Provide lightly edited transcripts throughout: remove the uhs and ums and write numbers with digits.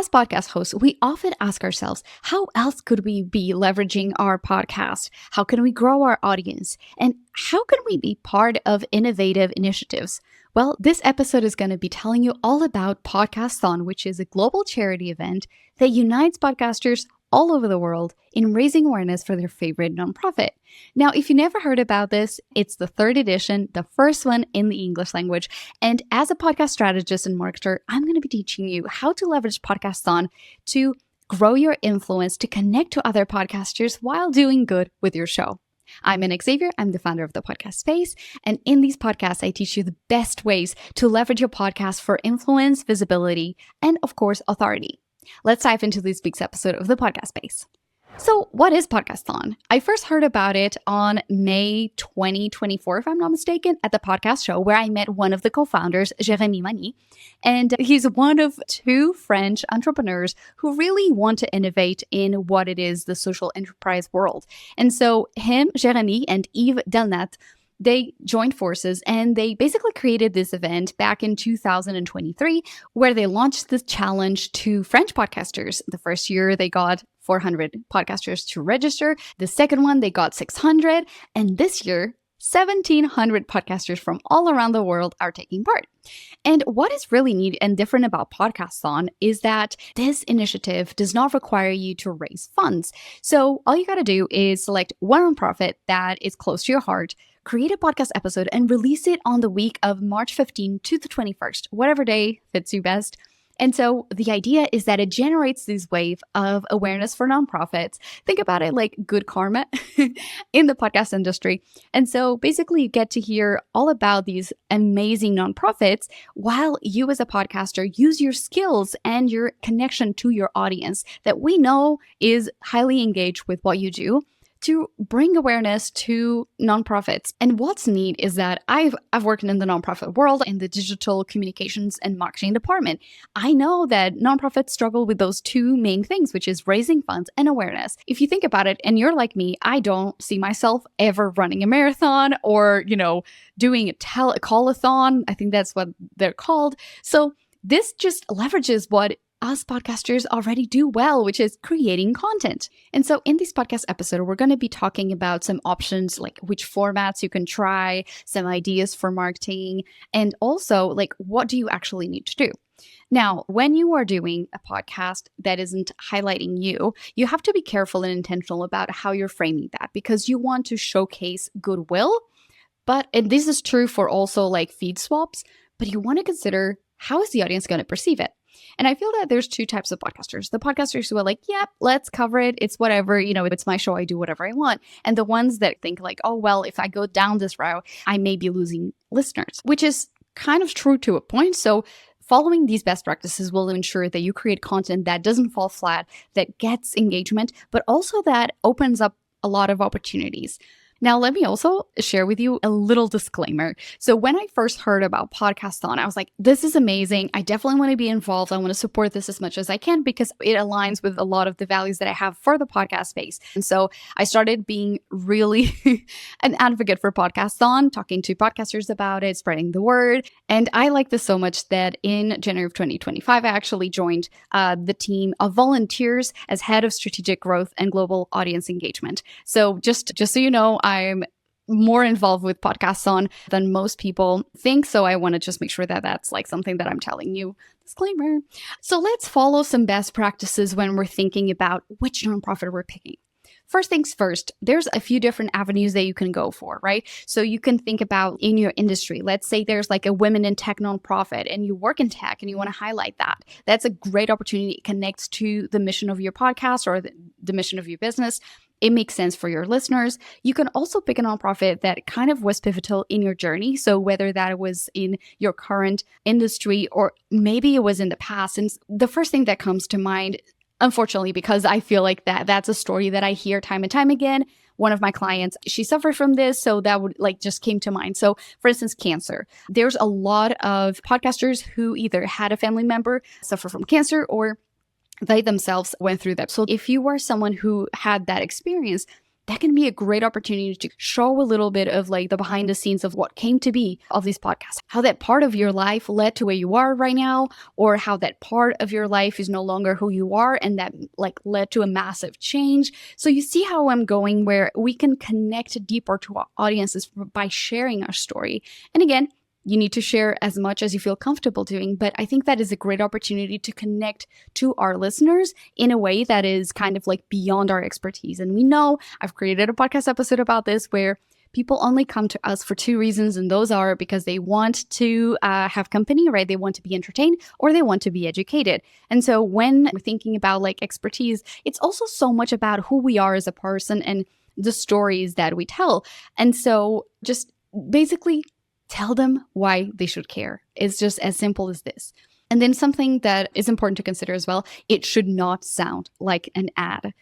as podcast hosts, we often ask ourselves, how else could we be leveraging our podcast? How can we grow our audience? And how can we be part of innovative initiatives? Well, this episode is going to be telling you all about Podcasthon, which is a global charity event that unites podcasters all over the world in raising awareness for their favorite nonprofit. Now, if you never heard about this, it's the third edition, the first one in the English language. And as a podcast strategist and marketer, I'm going to be teaching you how to leverage Podcasthon to grow your influence, to connect to other podcasters while doing good with your show. I'm Xavier. I'm the founder of the Podcast Space. And in these podcasts, I teach you the best ways to leverage your podcast for influence, visibility, and of course, authority. Let's dive into this week's episode of the Podcast Space. So what is Podcasthon? I first heard about it on May 2024, if I'm not mistaken, at the podcast show where I met one of the co-founders, Jeremie. And he's one of two French entrepreneurs who really want to innovate in what it is, the social enterprise world. And so him, Jeremie, and Yves, Delnatte, they joined forces and they basically created this event back in 2023 where they launched this challenge to French podcasters. The first year they got 400 podcasters to register. The second one, they got 600. And this year, 1,700 podcasters from all around the world are taking part. And what is really neat and different about Podcasthon is that this initiative does not require you to raise funds. So all you got to do is select one nonprofit that is close to your heart, create a podcast episode, and release it on the week of March 15 to the 21st, whatever day fits you best. And so the idea is that it generates this wave of awareness for nonprofits. Think about it like good karma in the podcast industry. And so basically you get to hear all about these amazing nonprofits while you as a podcaster use your skills and your connection to your audience that we know is highly engaged with what you do to bring awareness to nonprofits. And what's neat is that I've worked in the nonprofit world in the digital communications and marketing department. I know that nonprofits struggle with those two main things, which is raising funds and awareness. If you think about it, and you're like me, I don't see myself ever running a marathon or, doing a call-a-thon. I think that's what they're called. So this just leverages what us podcasters already do well, which is creating content. And so in this podcast episode, we're going to be talking about some options, like which formats you can try, some ideas for marketing, and also like what do you actually need to do? Now, when you are doing a podcast that isn't highlighting you, you have to be careful and intentional about how you're framing that because you want to showcase goodwill. And this is true for also like feed swaps, but you want to consider how is the audience going to perceive it? And I feel that there's two types of podcasters. The podcasters who are like, yep, let's cover it. It's whatever, it's my show. I do whatever I want. And the ones that think like, oh, well, if I go down this route, I may be losing listeners, which is kind of true to a point. So following these best practices will ensure that you create content that doesn't fall flat, that gets engagement, but also that opens up a lot of opportunities. Now, let me also share with you a little disclaimer. So when I first heard about Podcasthon, I was like, this is amazing. I definitely want to be involved. I want to support this as much as I can because it aligns with a lot of the values that I have for the podcast space. And so I started being really an advocate for Podcasthon, talking to podcasters about it, spreading the word. And I like this so much that in January of 2025, I actually joined the team of volunteers as head of strategic growth and global audience engagement. So just so you know, I'm more involved with Podcasthon than most people think. So I want to just make sure that that's like something that I'm telling you. Disclaimer. So let's follow some best practices when we're thinking about which nonprofit we're picking. First things first, there's a few different avenues that you can go for, right? So you can think about in your industry. Let's say there's like a women in tech nonprofit and you work in tech and you want to highlight that. That's a great opportunity. It connects to the mission of your podcast or the mission of your business. It makes sense for your listeners. You can also pick a nonprofit that kind of was pivotal in your journey. So whether that was in your current industry or maybe it was in the past. And the first thing that comes to mind, unfortunately, because I feel like that's a story that I hear time and time again. One of my clients, she suffered from this, so that would just came to mind. So for instance, cancer. There's a lot of podcasters who either had a family member suffer from cancer or they themselves went through that. So if you were someone who had that experience, that can be a great opportunity to show a little bit of like the behind the scenes of what came to be of these podcasts, how that part of your life led to where you are right now, or how that part of your life is no longer who you are and that like led to a massive change. So you see how I'm going, where we can connect deeper to our audiences by sharing our story. And again, you need to share as much as you feel comfortable doing, but I think that is a great opportunity to connect to our listeners in a way that is kind of like beyond our expertise. And we know I've created a podcast episode about this where people only come to us for two reasons, and those are because they want to have company, right? They want to be entertained, or they want to be educated. And so when we're thinking about like expertise, it's also so much about who we are as a person and the stories that we tell. And so just basically tell them why they should care. It's just as simple as this. And then something that is important to consider as well, it should not sound like an ad.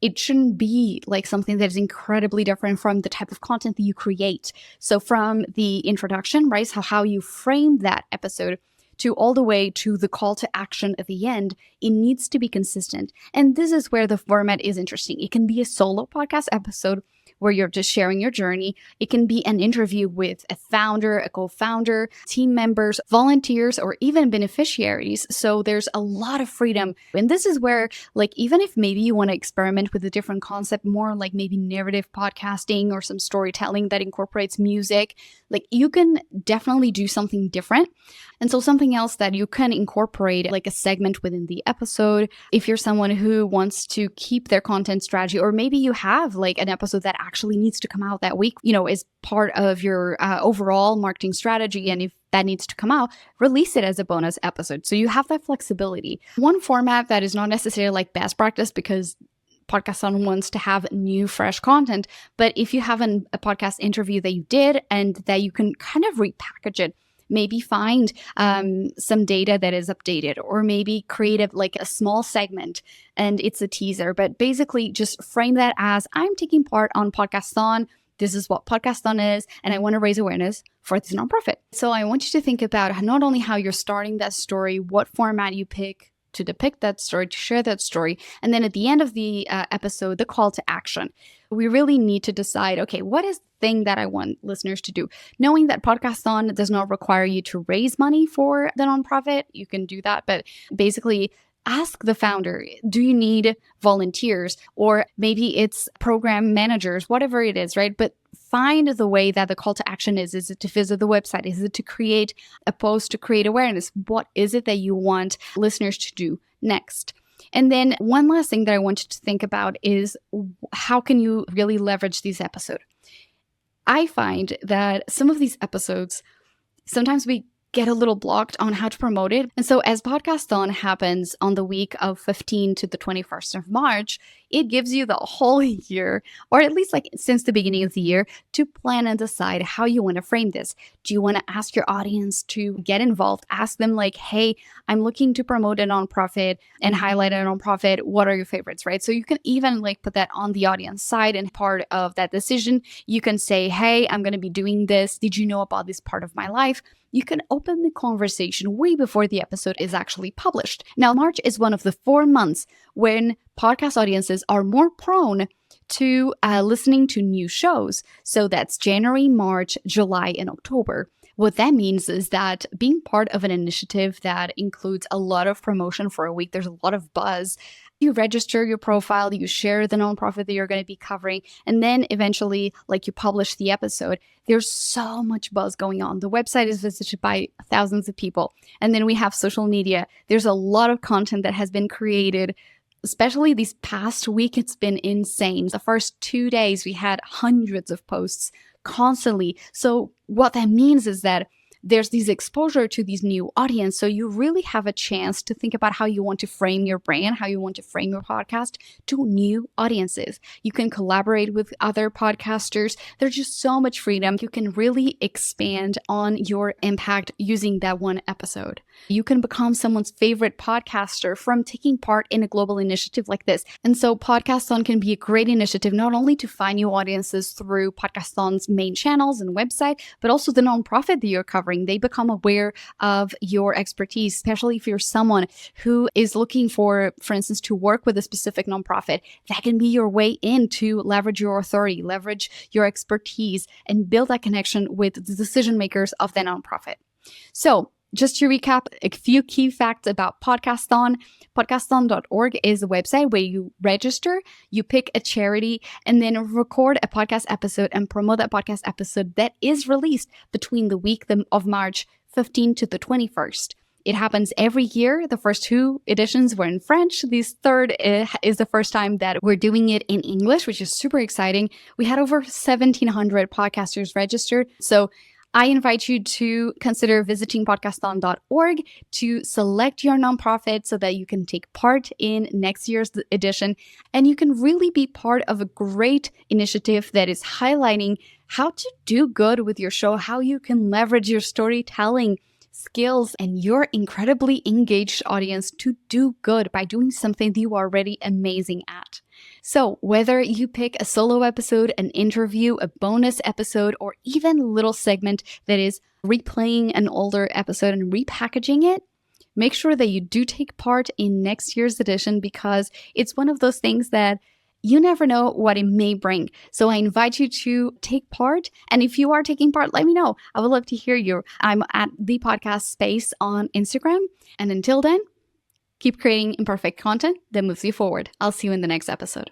It shouldn't be like something that is incredibly different from the type of content that you create. So from the introduction, right, so how you frame that episode to all the way to the call to action at the end, it needs to be consistent. And this is where the format is interesting. It can be a solo podcast episode where you're just sharing your journey. It can be an interview with a founder, a co-founder, team members, volunteers, or even beneficiaries. So there's a lot of freedom. And this is where, like, even if maybe you want to experiment with a different concept, more like maybe narrative podcasting or some storytelling that incorporates music, like you can definitely do something different. And so something else that you can incorporate, like a segment within the episode, if you're someone who wants to keep their content strategy, or maybe you have like an episode that actually needs to come out that week, you know, is part of your overall marketing strategy. And if that needs to come out, release it as a bonus episode. So you have that flexibility. One format that is not necessarily like best practice, because Podcasthon wants to have new, fresh content. But if you have a podcast interview that you did and that you can kind of repackage it, maybe find some data that is updated, or maybe create a small segment and it's a teaser. But basically just frame that as, I'm taking part on Podcasthon. This is what Podcasthon is, and I want to raise awareness for this nonprofit. So I want you to think about not only how you're starting that story, what format you pick to depict that story, to share that story. And then at the end of the episode, the call to action. We really need to decide, okay, what is the thing that I want listeners to do? Knowing that Podcasthon does not require you to raise money for the nonprofit, you can do that. But basically, ask the founder, do you need volunteers? Or maybe it's program managers, whatever it is, right? But find the way that the call to action is. Is it to visit the website? Is it to create a post to create awareness? What is it that you want listeners to do next? And then one last thing that I want you to think about is, how can you really leverage these episodes? I find that some of these episodes, sometimes we get a little blocked on how to promote it. And so as Podcasthon happens on the week of 15 to the 21st of March, it gives you the whole year, or at least like since the beginning of the year, to plan and decide how you want to frame this. Do you want to ask your audience to get involved? Ask them like, hey, I'm looking to promote a nonprofit and highlight a nonprofit. What are your favorites, right? So you can even like put that on the audience side, and part of that decision, you can say, hey, I'm going to be doing this. Did you know about this part of my life? You can open the conversation way before the episode is actually published. Now, March is one of the 4 months when podcast audiences are more prone to listening to new shows. So that's January, March, July, and October. What that means is that being part of an initiative that includes a lot of promotion for a week, there's a lot of buzz. You register your profile, you share the nonprofit that you're going to be covering, and then eventually, like, you publish the episode. There's so much buzz going on. The website is visited by thousands of people. And then we have social media. There's a lot of content that has been created. Especially this past week, it's been insane. The first 2 days, we had hundreds of posts constantly. So what that means is that there's this exposure to these new audience. So you really have a chance to think about how you want to frame your brand, how you want to frame your podcast to new audiences. You can collaborate with other podcasters. There's just so much freedom. You can really expand on your impact using that one episode. You can become someone's favorite podcaster from taking part in a global initiative like this. And so Podcasthon can be a great initiative, not only to find new audiences through Podcasthon's main channels and website, but also the nonprofit that you're covering. discovering. They become aware of your expertise, especially if you're someone who is looking for instance, to work with a specific nonprofit. That can be your way in to leverage your authority, leverage your expertise, and build that connection with the decision makers of the nonprofit. So just to recap, a few key facts about Podcasthon. Podcasthon.org is a website where you register, you pick a charity, and then record a podcast episode and promote that podcast episode that is released between the week of March 15th to the 21st. It happens every year. The first 2 editions were in French. This third is the first time that we're doing it in English, which is super exciting. We had over 1,700 podcasters registered. So I invite you to consider visiting podcasthon.org to select your nonprofit so that you can take part in next year's edition. And you can really be part of a great initiative that is highlighting how to do good with your show, how you can leverage your storytelling skills and your incredibly engaged audience to do good by doing something that you are already amazing at. So whether you pick a solo episode, an interview, a bonus episode, or even a little segment that is replaying an older episode and repackaging it, make sure that you do take part in next year's edition, because it's one of those things that you never know what it may bring. So I invite you to take part. And if you are taking part, let me know. I would love to hear you. I'm at The Podcast Space on Instagram. And until then, keep creating imperfect content that moves you forward. I'll see you in the next episode.